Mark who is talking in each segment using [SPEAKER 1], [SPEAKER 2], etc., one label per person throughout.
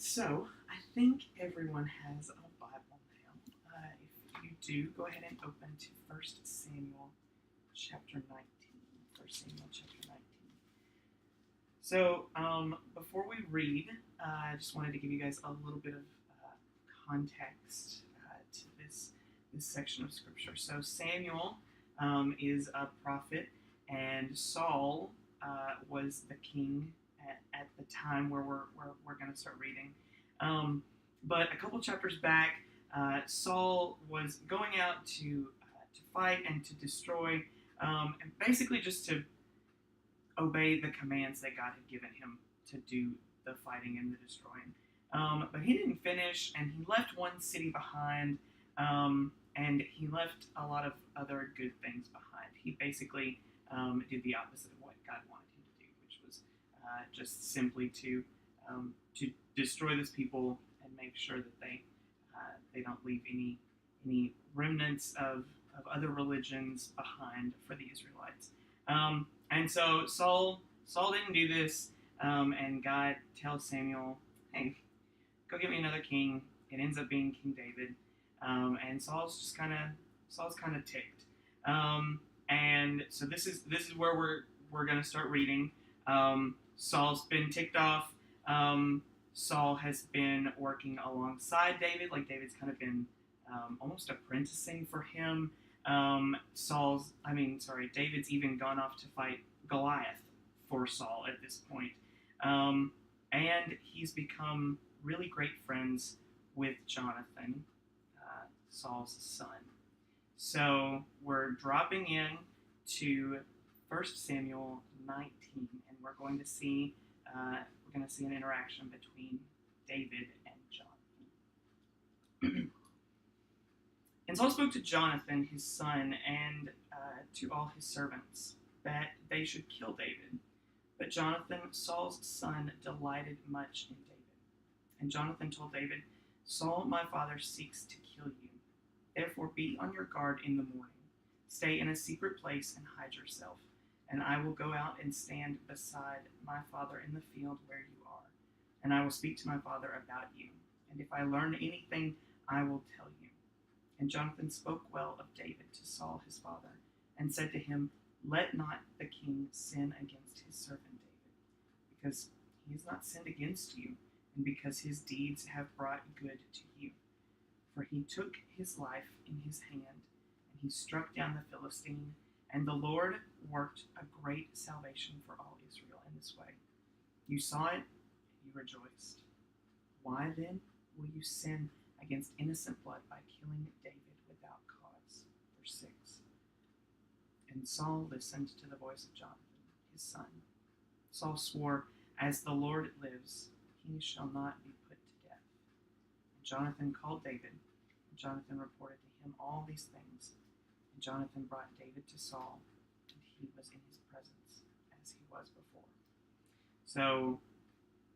[SPEAKER 1] So, I think everyone has a Bible now. If you do, go ahead and open to 1 Samuel chapter 19. 1 Samuel chapter 19. So, before we read, I just wanted to give you guys a little bit of context to this section of Scripture. So, Samuel is a prophet, and Saul was the king at the time where we're going to start reading. But a couple chapters back, Saul was going out to fight and to destroy, and basically just to obey the commands that God had given him to do the fighting and the destroying. But he didn't finish, and he left one city behind, and he left a lot of other good things behind. He basically did the opposite of what God wanted him to do, which was just simply to destroy this people and make sure that they don't leave any remnants of other religions behind for the Israelites. And so Saul didn't do this, and God tells Samuel, "Hey, go get me another king." It ends up being King David, and Saul's kind of ticked. And so this is where we're gonna start reading. Saul's been ticked off. Saul has been working alongside David, like David's kind of been almost apprenticing for him. David's even gone off to fight Goliath for Saul at this point. And he's become really great friends with Jonathan, Saul's son. So we're dropping in to 1 Samuel 19, and we're going to see an interaction between David and Jonathan. And Saul spoke to Jonathan, his son, and to all his servants, that they should kill David. But Jonathan, Saul's son, delighted much in David. And Jonathan told David, "Saul, my father, seeks to kill you. Therefore be on your guard in the morning. Stay in a secret place and hide yourself. And I will go out and stand beside my father in the field where you are. And I will speak to my father about you. And if I learn anything, I will tell you." And Jonathan spoke well of David to Saul his father, and said to him, "Let not the king sin against his servant David, because he has not sinned against you, and because his deeds have brought good to you. For he took his life in his hand, and he struck down the Philistine, and the Lord worked a great salvation for all Israel in this way. You saw it, and you rejoiced. Why then will you sin against innocent blood by killing David without cause?" Verse 6. And Saul listened to the voice of Jonathan, his son. Saul swore, "As the Lord lives, he shall not be put to death." And Jonathan called David, and Jonathan reported to him all these things. And Jonathan brought David to Saul, and he was in his presence as he was before. So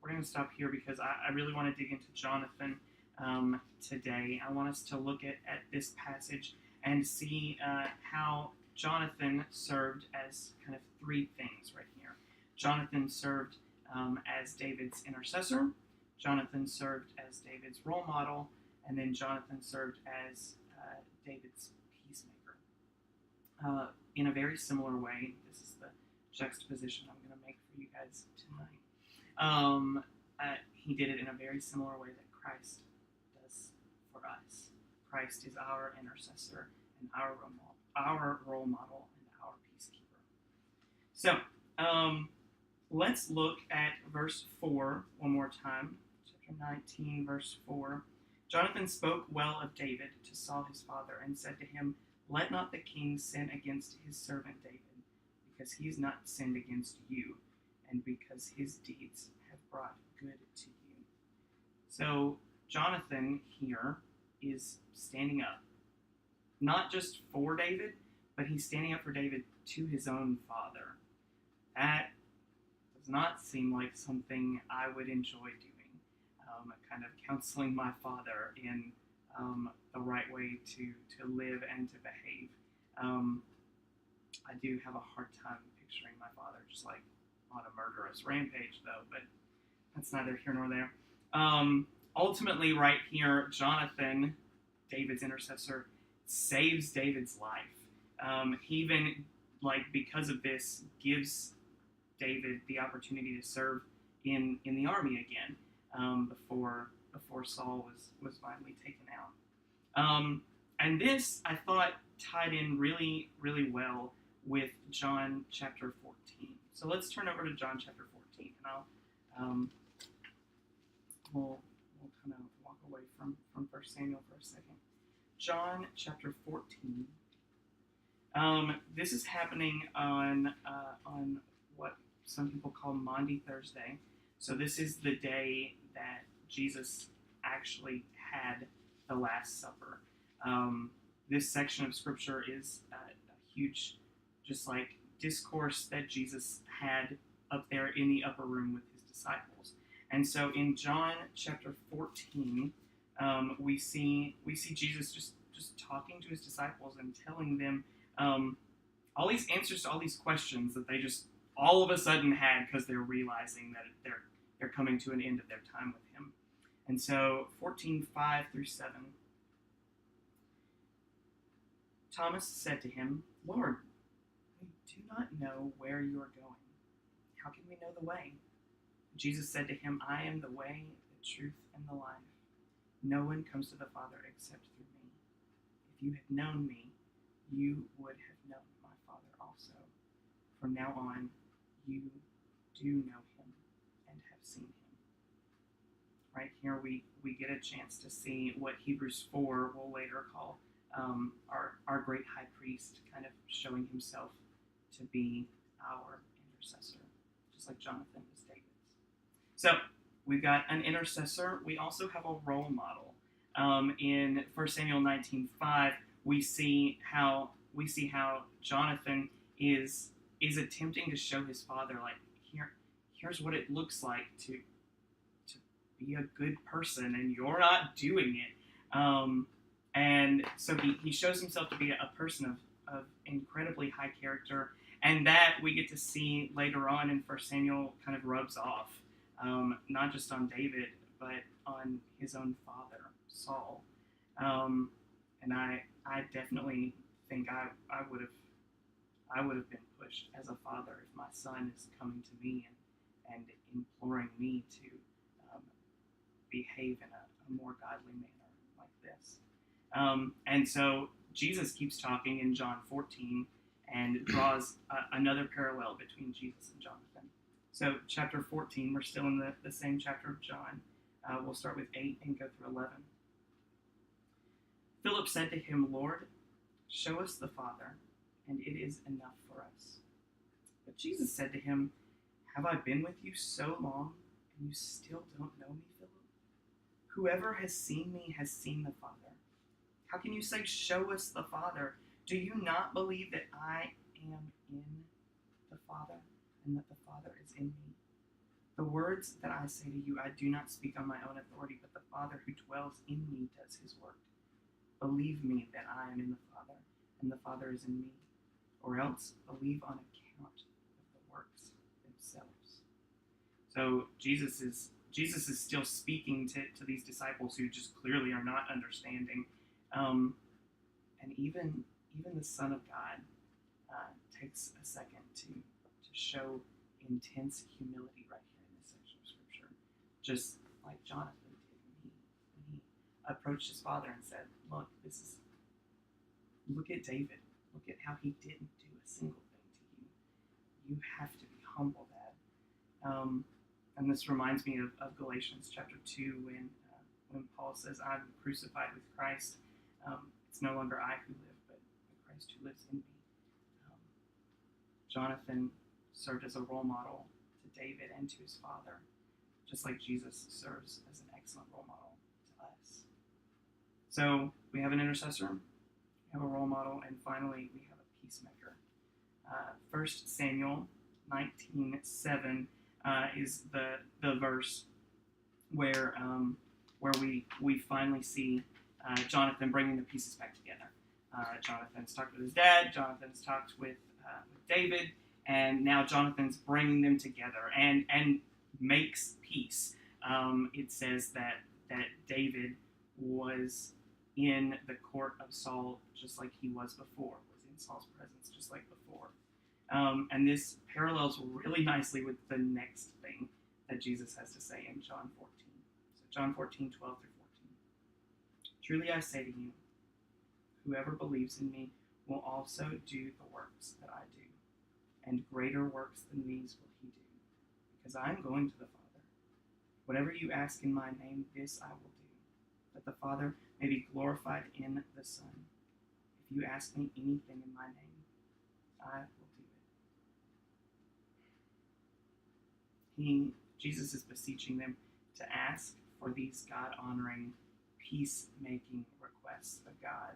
[SPEAKER 1] we're going to stop here because I really want to dig into Jonathan today. I want us to look at this passage and see how Jonathan served as kind of three things right here. Jonathan served as David's intercessor, Jonathan served as David's role model, and then Jonathan served as David's peacemaker. In a very similar way, this is the juxtaposition I'm going to make for you guys tonight. He did it in a very similar way that Christ does for us. Christ is our intercessor and our role model and our peacekeeper. So, let's look at verse 4 one more time. Chapter 19, verse 4. Jonathan spoke well of David to Saul his father, and said to him, "Let not the king sin against his servant David, because he has not sinned against you, and because his deeds have brought good to you." So Jonathan here is standing up, not just for David, but he's standing up for David to his own father. That does not seem like something I would enjoy doing, kind of counseling my father in the right way to live and to behave. I do have a hard time picturing my father just like on a murderous rampage, though, but that's neither here nor there. Ultimately, right here, Jonathan, David's intercessor, saves David's life. He even, because of this, gives David the opportunity to serve in the army again, before Saul was finally taken out. And this, I thought, tied in really, really well with John chapter 14. So let's turn over to John chapter 14, and we'll kind of walk away from 1 Samuel for a second. John chapter 14. This is happening on what some people call Maundy Thursday. So this is the day that Jesus actually had the Last Supper. This section of Scripture is a huge, just like, discourse that Jesus had up there in the upper room with his disciples. And so in John chapter 14, we see Jesus just talking to his disciples and telling them all these answers to all these questions that they just all of a sudden had, because they're realizing that they're coming to an end of their time with him. And so 14:5 through 7. Thomas said to him, "Lord, we do not know where you are going. How can we know the way?" Jesus said to him, "I am the way, the truth, and the life. No one comes to the Father except through me. If you had known me, you would have known my Father also. From now on, you do know him and have seen him." Right here, we get a chance to see what Hebrews 4 will later call our great high priest, kind of showing himself to be our intercessor, just like Jonathan was David's. So we've got an intercessor. We also have a role model. In 1 Samuel 19:5, we see how Jonathan is attempting to show his father, like, here's what it looks like to be a good person, and you're not doing it. And so he shows himself to be a person of incredibly high character, and that we get to see later on in 1 Samuel kind of rubs off, not just on David, but on his own father, Saul. And I definitely think I would have been pushed as a father if my son is coming to me and imploring me to behave in a more godly manner like this. And so Jesus keeps talking in John 14 and draws another parallel between Jesus and Jonathan. So chapter 14, we're still in the same chapter of John. We'll start with 8 and go through 11. Philip said to him, "Lord, show us the Father, and it is enough for us." But Jesus said to him, "Have I been with you so long, and you still don't know me, Philip? Whoever has seen me has seen the Father. How can you say, 'Show us the Father'? Do you not believe that I am in the Father, and that the Father is in me? The words that I say to you, I do not speak on my own authority, but the Father who dwells in me does his work. Believe me that I am in the Father, and the Father is in me, or else believe on account of the works themselves." So Jesus is still speaking to these disciples who just clearly are not understanding. And even the Son of God takes a second to show intense humility right here in this section of Scripture, just like Jonathan did when he approached his father and said, "Look at David. Look at how he didn't do a single thing to you. You have to be humble, Dad." And this reminds me of Galatians chapter 2 when Paul says, "I'm crucified with Christ. It's no longer I who live, but Christ who lives in me." Jonathan served as a role model to David and to his father, just like Jesus serves as an excellent role model to us. So we have an intercessor, we have a role model, and finally we have a peacemaker. 1 Samuel 19:7 is the verse where we finally see Jonathan bringing the pieces back together. Jonathan's talked with his dad, Jonathan's talked with David, and now Jonathan's bringing them together and makes peace. it says that David was in the court of Saul just like he was before, was in Saul's presence just like before. And this parallels really nicely with the next thing that Jesus has to say in John 14. So John 14, 12 through 14. Truly I say to you, whoever believes in me will also do the works that I do, and greater works than these will he do, because I am going to the Father. Whatever you ask in my name, this I will do, that the Father may be glorified in the Son. If you ask me anything in my name, I will do it. Jesus is beseeching them to ask for these God-honoring, peacemaking requests of God.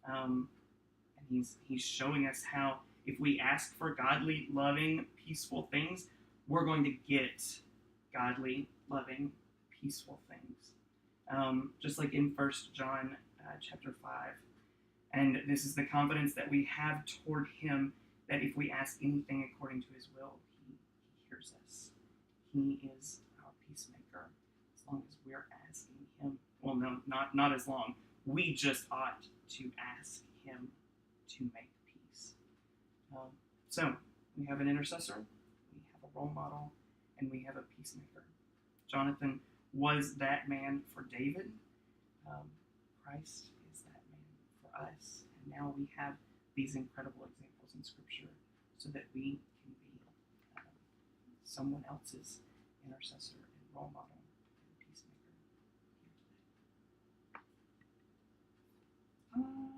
[SPEAKER 1] And he's showing us how if we ask for godly, loving, peaceful things, we're going to get godly, loving, peaceful things. Just like in 1 John chapter 5. And this is the confidence that we have toward him, that if we ask anything according to his will, he hears us. He is our peacemaker, as long as we're asking him. Well, no, not as long. We just ought to ask him to make peace. So, we have an intercessor, we have a role model, and we have a peacemaker. Jonathan was that man for David. Christ is that man for us. And now we have these incredible examples in Scripture so that we can be someone else's intercessor and role model and peacemaker here today.